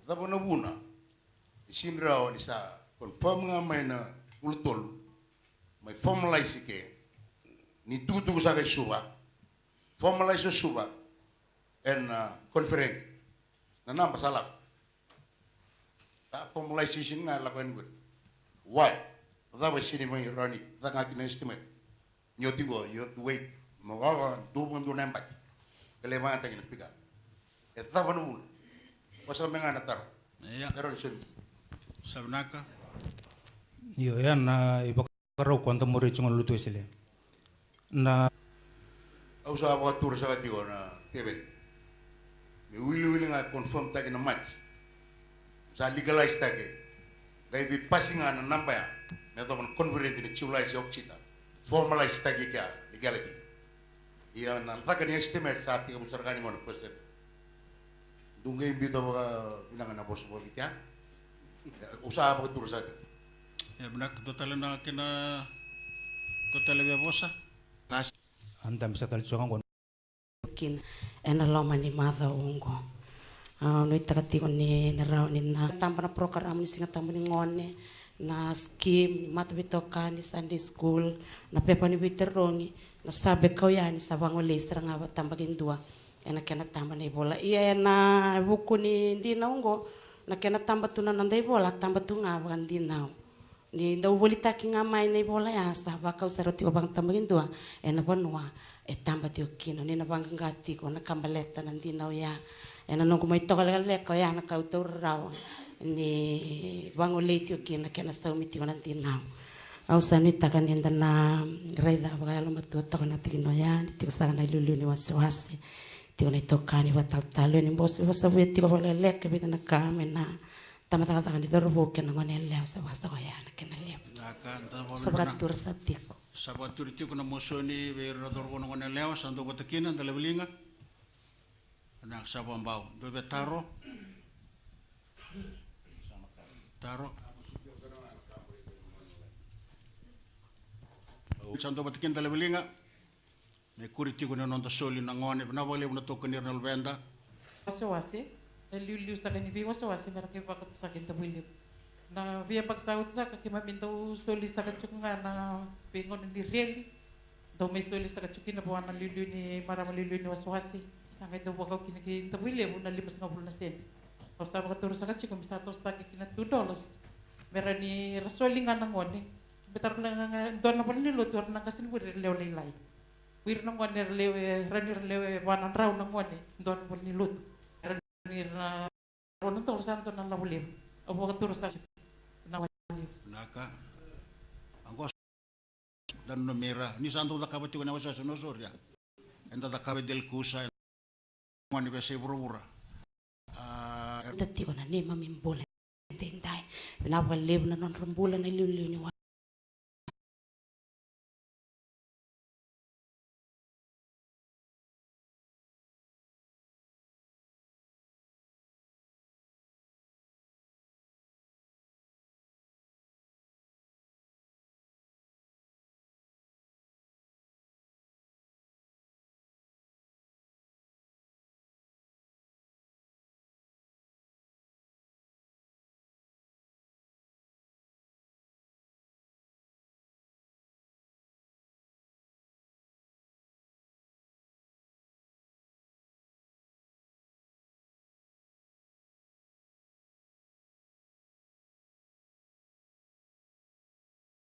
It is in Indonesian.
Dabo na buna. Isinrao ni sa confirm nga may na ultol. May formalize ke. Ni tutu sa kay suba. Formalize suba. And conference. Na namba salap. Formalization nga lakuin ko. Why? Dabo sini may rani. Danga estimate. Nyotingo, you have to wait. Mga 2.4 kailangan tayong nagtiga. Ito na muna. Basta mga natar. Pero isun. Sabnaka. Yo yan na ibakaraw kwanta mo rin yung luto sila. Na Ako sa mga tour sa katigo na Kevin. May wili-wili nga confirm tayo na match. Sa legalize tayo. Kaya di passing nga ng namba yan. May ito mga converent na civilized yung chita. Formalize tayo kaya legality. Iya naltakan yung estimate sa ating kamusarkan mo na question. Dungay bito mga pinangan na boss mo bitya. Usaha pa turo sa atin. Ya benak total na kina total be bosa. Kas andam sa talsukan ko. Kin enaloma ni mother ungo. No itakati ko ni naraw ni na tamba na program ni singa tamba ni ngone na scheme mata bitoka ni Sunday school na pepa ni biterongi. Nasabi ko yan sa bangulis nga tambagin dua ena kena tamba na bola iya na buku ni dinaw ngo na kena tamba tuna nanday bola tamba tu nga bang dinaw ni daw bolita ki nga may na bola ya sa bakaw sa roti bang tambagin dua ena banwa tamba ti okino ni na bang gati ko na kambaleta nan dinaw ya ena nung kumay tokal ko ya na kautor raw ni bangulit ti okino kena sa umiti ko nan dinaw. Au sanu takan yenda na raida bagalo matuta kana tino ya tiko sana na lulu ni wasiwasi tiko na tokani batal talo ni bos bosa vuya tiko vale lek bita na kame na tamata takan di dorbo kena ngone le sa wasta ko ya na kena le sabatur sa tiko sabatur tiko na mosoni be rodorbo ngone lewa sando botakina ndale belinga. Anak sabambao do betaro. Taro. Santo batikin tala belinga me kuriti ko na nonto soli na ngone na wale na to kanir na lbenda wasiwasi na liu sa kani bi wasiwasi na kay bakit sa akin tabuli na via pagsahod sa kakima minto soli sa katsukunga na pingon ni real daw may soli sa katsukin na buwan na liu ni marama liu ni wasiwasi sa kay daw wagaw kinaki tabuli mo na lipas nga bulna sen o sa bakaturo sa katsukin misatos ta kina $2 meron ni rasoli nga ng ngone betar lang doon na pala niluto nang kasi wir lew laylay wir nang wan lew ranir lew wanan raw nang wan doon pala niluto ranir na ron to santo nang lawlim abo ka sa na naka angos dan numera ni santo da kabati na wasa sunosor ya enda da kabe del kusa ngoni be se burura tati ko na ni mamimbola tindai na wale na non rumbola na liu ni